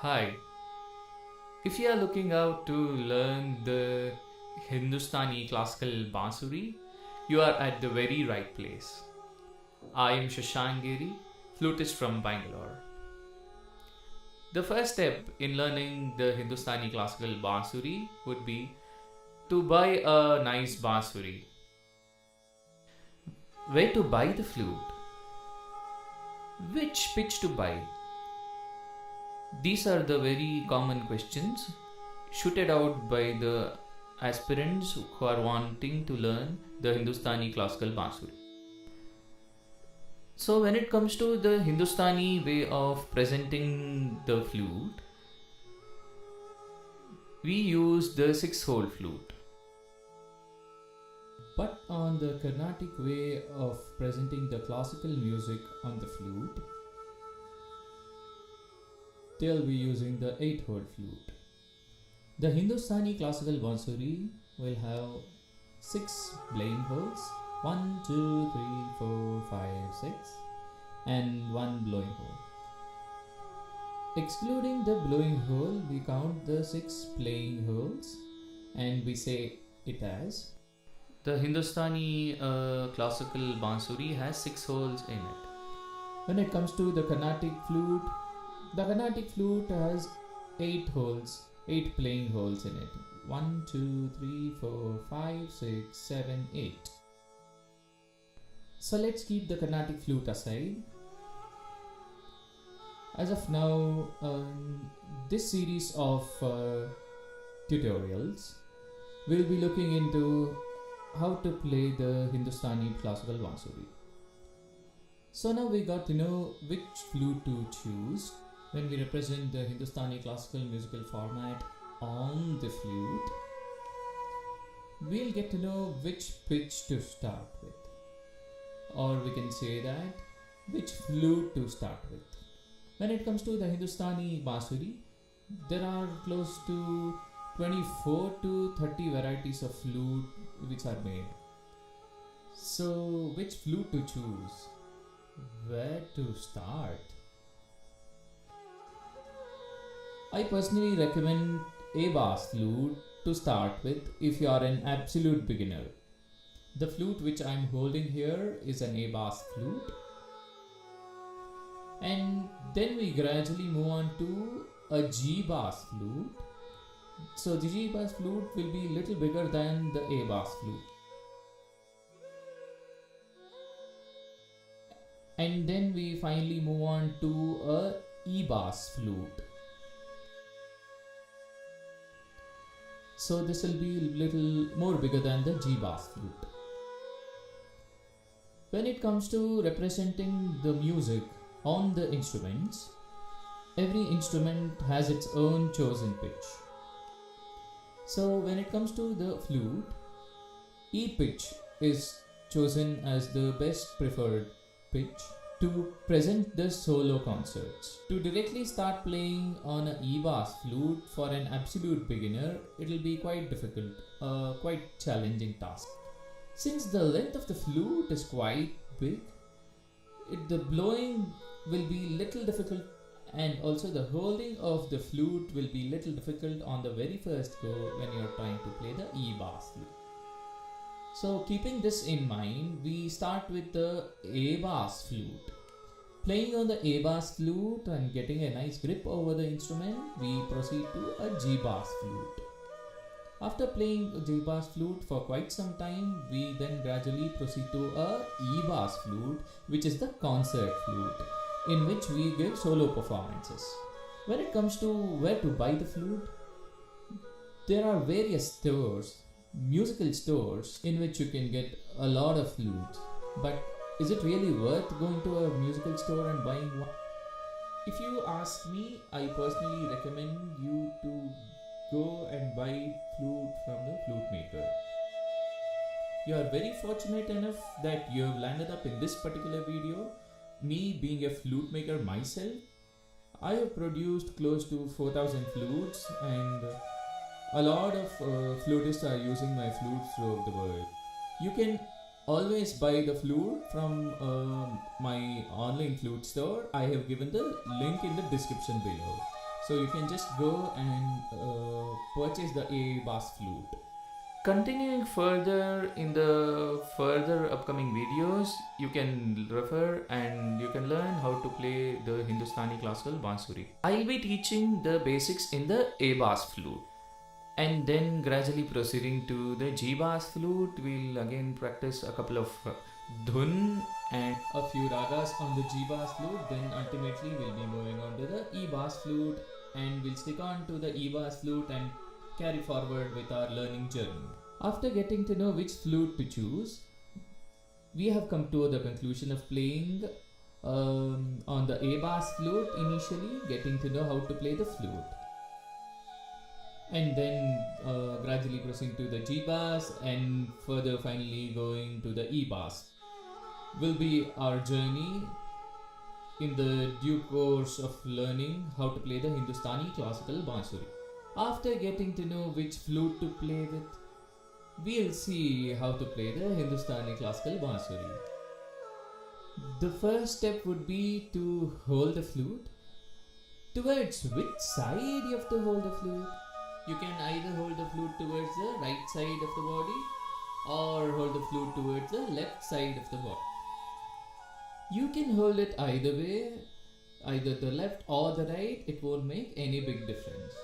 Hi, if you are looking out to learn the Hindustani classical Bansuri, you are at the very right place. I am Shashank Giri, flutist from Bangalore. The first step in learning the Hindustani classical Bansuri would be to buy a nice Bansuri. Where to buy the flute? Which pitch to buy? These are the very common questions shooted out by the aspirants who are wanting to learn the Hindustani classical Bansuri. So, when it comes to the Hindustani way of presenting the flute, we use the 6-hole flute. But on the Carnatic way of presenting the classical music on the flute, they'll be using the 8-hole flute. The Hindustani classical Bansuri will have 6 blowing holes 1, 2, 3, 4, 5, 6 and 1 blowing hole. Excluding the blowing hole, we count the 6 playing holes and we say it as the Hindustani classical Bansuri has 6 holes in it. When it comes to the Carnatic flute has 8 holes, 8 playing holes in it. 1, 2, 3, 4, 5, 6, 7, 8. So let's keep the Carnatic flute aside. As of now, this series of tutorials will be looking into how to play the Hindustani classical Bansuri. So now we got to know which flute to choose when we represent the Hindustani classical musical format on the flute. We'll get to know which pitch to start with, or we can say that which flute to start with. When it comes to the Hindustani Bansuri, there are close to 24 to 30 varieties of flute which are made. So which flute to choose? Where to start? I personally recommend a bass flute to start with if you are an absolute beginner. The flute which I am holding here is an A bass flute, and then we gradually move on to a G bass flute. So the G bass flute will be little bigger than the A bass flute. And then we finally move on to a E bass flute. So this will be a little more bigger than the G bass flute. When it comes to representing the music on the instruments, every instrument has its own chosen pitch. So when it comes to the flute, E pitch is chosen as the best preferred pitch to present the solo concerts. To directly start playing on an E bass flute for an absolute beginner, it will be quite difficult, quite challenging task. Since the length of the flute is quite big, the blowing will be little difficult, and also the holding of the flute will be little difficult on the very first go when you are trying to play the E bass flute. So keeping this in mind, we start with the A bass flute. Playing on the A bass flute and getting a nice grip over the instrument, we proceed to a G bass flute. After playing a G bass flute for quite some time, we then gradually proceed to a E bass flute, which is the concert flute, in which we give solo performances. When it comes to where to buy the flute, there are various stores, musical stores, in which you can get a lot of flutes. But is it really worth going to a musical store and buying one? If you ask me, I personally recommend you to go and buy flute from the flute maker. You are very fortunate enough that you have landed up in this particular video. Me being a flute maker myself, I have produced close to 4,000 flutes, and a lot of flutists are using my flutes throughout the world. You can always buy the flute from my online flute store. I have given the link in the description below. So you can just go and purchase the A bass flute. Continuing further in the further upcoming videos, you can refer and you can learn how to play the Hindustani classical bansuri. I'll be teaching the basics in the A bass flute, and then gradually proceeding to the G bass flute. We'll again practice a couple of dhun and a few ragas on the G bass flute. Then ultimately we'll be moving on to the E bass flute, and we'll stick on to the E bass flute and carry forward with our learning journey. After getting to know which flute to choose, we have come to the conclusion of playing on the A bass flute initially, getting to know how to play the flute, and then gradually proceeding to the G bass, and further finally going to the E bass will be our journey in the due course of learning how to play the Hindustani classical bansuri. After getting to know which flute to play with, we'll see how to play the Hindustani classical bansuri. The first step would be to hold the flute. Towards which side you have to hold the flute? You can either hold the flute towards the right side of the body or hold the flute towards the left side of the body. You can hold it either way, either the left or the right, it won't make any big difference.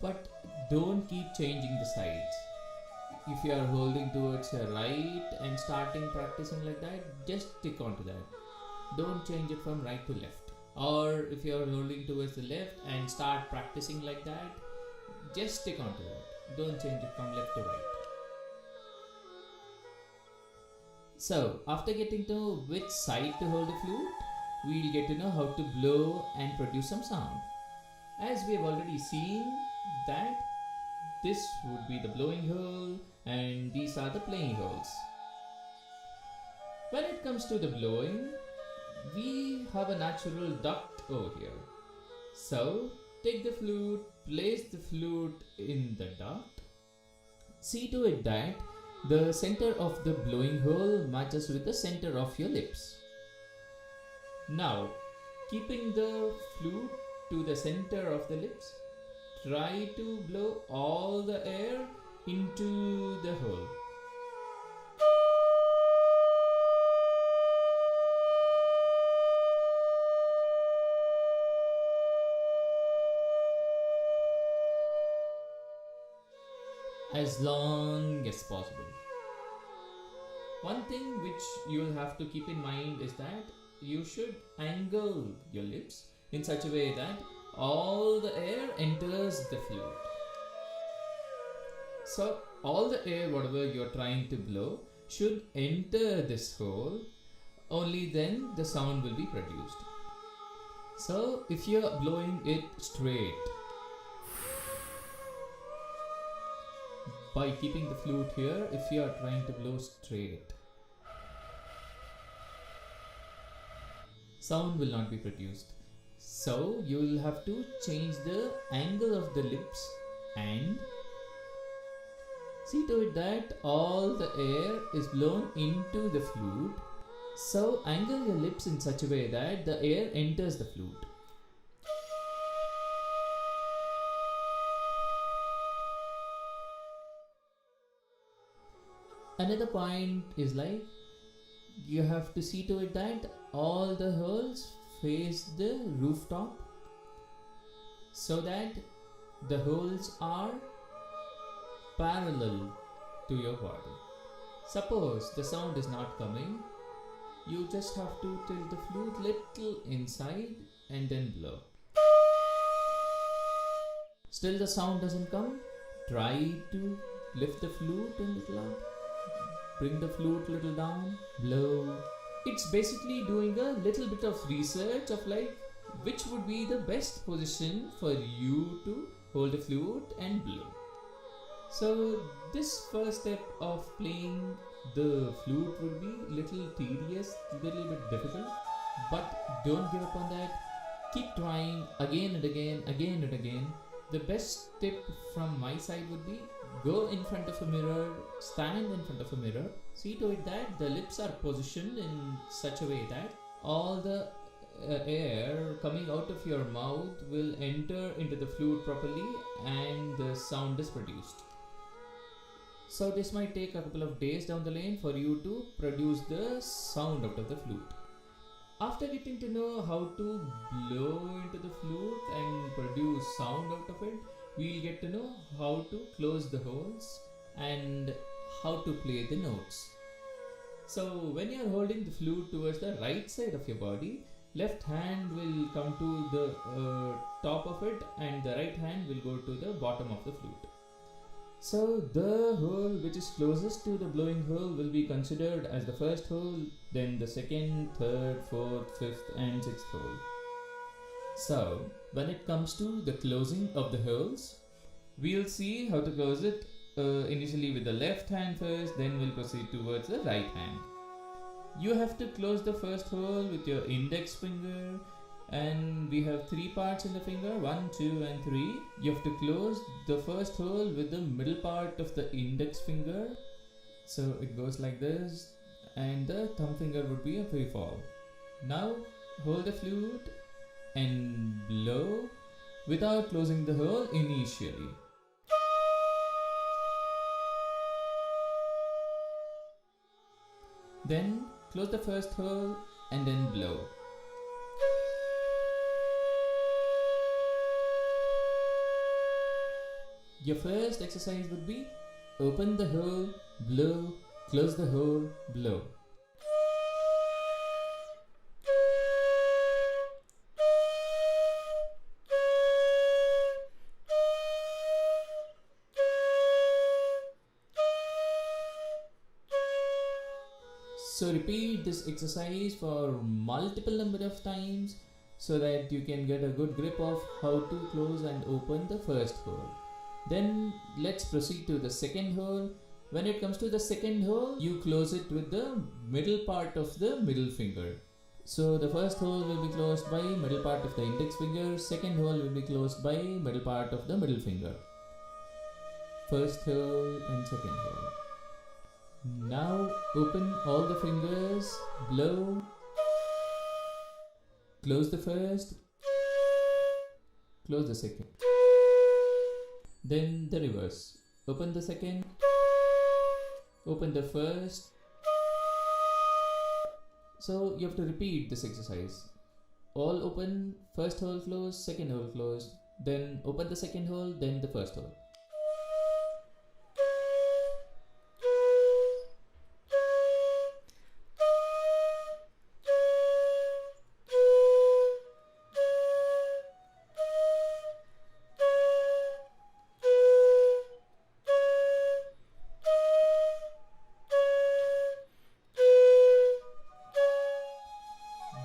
But don't keep changing the sides. If you are holding towards your right and starting practicing like that, just stick on to that. Don't change it from right to left. Or if you are holding towards the left and start practicing like that, just stick on to that. Don't change it from left to right. So, after getting to know which side to hold the flute, we'll get to know how to blow and produce some sound. As we have already seen that this would be the blowing hole and these are the playing holes. When it comes to the blowing, we have a natural duct over here. So, take the flute, place the flute in the duct. See to it that the center of the blowing hole matches with the center of your lips. Now, keeping the flute to the center of the lips, try to blow all the air into the hole. As long as possible. One thing which you will have to keep in mind is that you should angle your lips in such a way that all the air enters the flute. So all the air, whatever you're trying to blow, should enter this hole. Only then the sound will be produced. So if you're blowing it straight, by keeping the flute here, if you are trying to blow straight, sound will not be produced. So you will have to change the angle of the lips and see to it that all the air is blown into the flute. So angle your lips in such a way that the air enters the flute. Another point is like you have to see to it that all the holes face the rooftop so that the holes are parallel to your body. Suppose the sound is not coming, you just have to tilt the flute little inside and then blow. Still the sound doesn't come, try to lift the flute a little up. Bring the flute a little down, blow. It's basically doing a little bit of research of like which would be the best position for you to hold the flute and blow. So this first step of playing the flute would be little tedious, little bit difficult, but don't give up on that. Keep trying again and again, again and again. The best tip from my side would be go in front of a mirror, stand in front of a mirror, see to it that the lips are positioned in such a way that all the air coming out of your mouth will enter into the flute properly and the sound is produced. So this might take a couple of days down the lane for you to produce the sound out of the flute. After getting to know how to blow into the flute and produce sound out of it, we'll get to know how to close the holes and how to play the notes. So when you're holding the flute towards the right side of your body, left hand will come to the top of it and the right hand will go to the bottom of the flute. So the hole which is closest to the blowing hole will be considered as the first hole, then the second, third, fourth, fifth and sixth hole. So when it comes to the closing of the holes, we'll see how to close it initially with the left hand first, then we'll proceed towards the right hand. You have to close the first hole with your index finger, and we have 3 parts in the finger, 1, 2 and 3. You have to close the first hole with the middle part of the index finger. So it goes like this, and the thumb finger would be a free fall. Now hold the flute and blow without closing the hole initially. Then close the first hole and then blow. Your first exercise would be open the hole, blow, close the hole, blow. So repeat this exercise for multiple number of times so that you can get a good grip of how to close and open the first hole. Then let's proceed to the second hole. When it comes to the second hole, you close it with the middle part of the middle finger. So the first hole will be closed by middle part of the index finger, second hole will be closed by middle part of the middle finger. First hole and second hole. Now open all the fingers, blow, close the first, close the second. Then the reverse. Open the second, open the first. So you have to repeat this exercise. All open, first hole closed, second hole closed. Then open the second hole, then the first hole.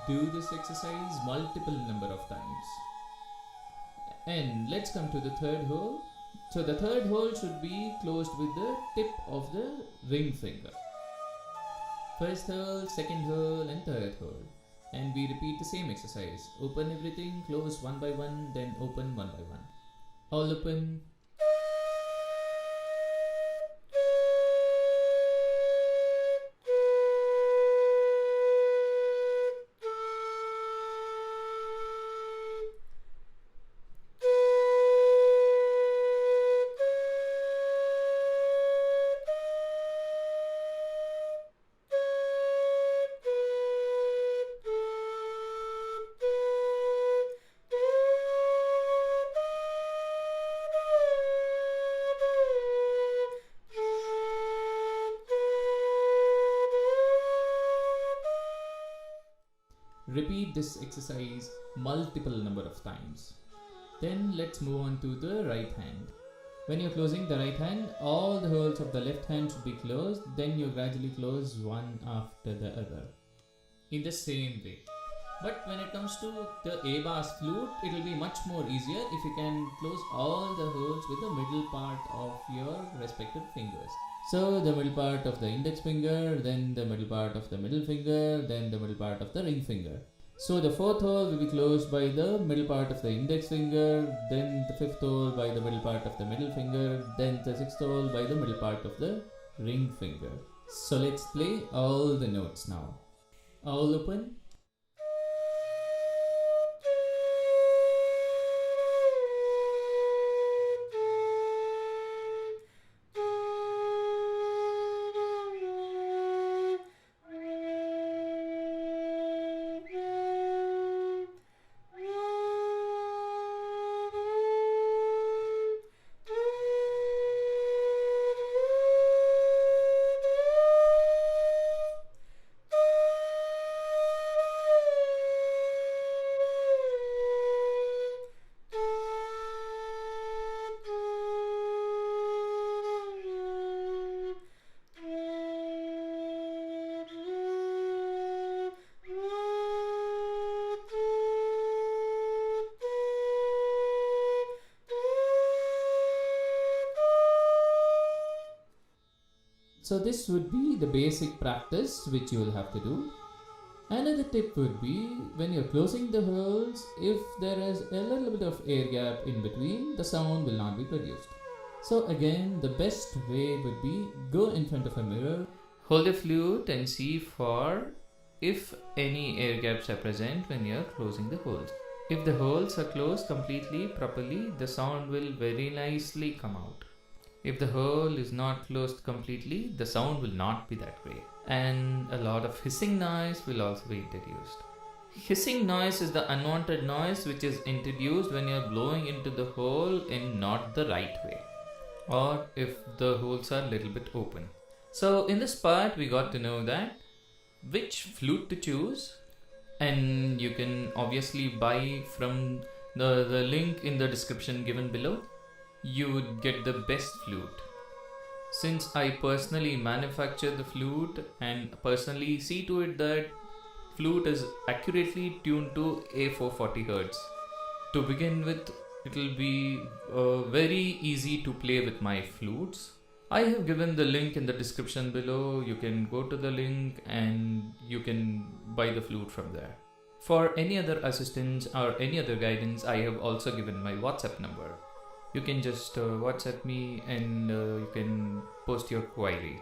Do this exercise multiple number of times. And let's come to the third hole. So the third hole should be closed with the tip of the ring finger. First hole, second hole and third hole. And we repeat the same exercise. Open everything, close one by one, then open one by one. All open. Repeat this exercise multiple number of times. Then let's move on to the right hand. When you're closing the right hand, all the holes of the left hand should be closed, then you gradually close one after the other in the same way. But when it comes to the A bass flute, it will be much more easier if you can close all the holes with the middle part of your respective fingers. So the middle part of the index finger, then the middle part of the middle finger, then the middle part of the ring finger. So the fourth hole will be closed by the middle part of the index finger, then the fifth hole by the middle part of the middle finger, then the sixth hole by the middle part of the ring finger. So let's play all the notes now. All open. So this would be the basic practice which you will have to do. Another tip would be, when you're closing the holes, if there is a little bit of air gap in between, the sound will not be produced. So again, the best way would be, go in front of a mirror, hold a flute and see for if any air gaps are present when you're closing the holes. If the holes are closed completely properly, the sound will very nicely come out. If the hole is not closed completely, the sound will not be that great. And a lot of hissing noise will also be introduced. Hissing noise is the unwanted noise which is introduced when you're blowing into the hole in not the right way, or if the holes are a little bit open. So in this part we got to know that which flute to choose, and you can obviously buy from the link in the description given below. You would get the best flute. Since I personally manufacture the flute and personally see to it that flute is accurately tuned to A440 Hz. To begin with, it will be very easy to play with my flutes. I have given the link in the description below. You can go to the link and you can buy the flute from there. For any other assistance or any other guidance, I have also given my WhatsApp number. You can just WhatsApp me and you can post your query.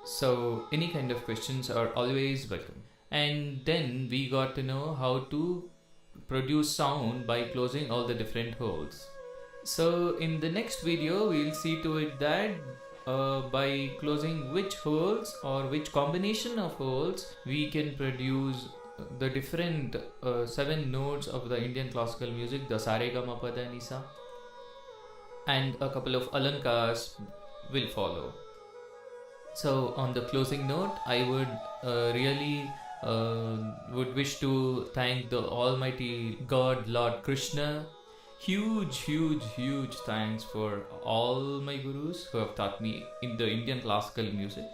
So any kind of questions are always welcome. And then we got to know how to produce sound by closing all the different holes. So in the next video, we'll see to it that by closing which holes or which combination of holes we can produce the different 7 notes of the Indian classical music, the Sa Re Ga Ma Pa Da Ni Sa, and a couple of alankars will follow. So on the closing note, I would really would wish to thank the Almighty God, Lord Krishna. Huge thanks for all my gurus who have taught me in the Indian classical music.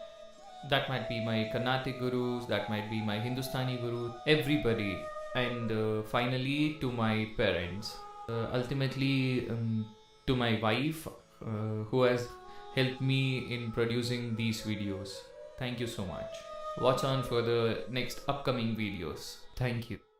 That might be my Carnatic gurus, that might be my Hindustani gurus, everybody. And finally to my parents. Ultimately to my wife who has helped me in producing these videos. Thank you so much. Watch on for the next upcoming videos. Thank you.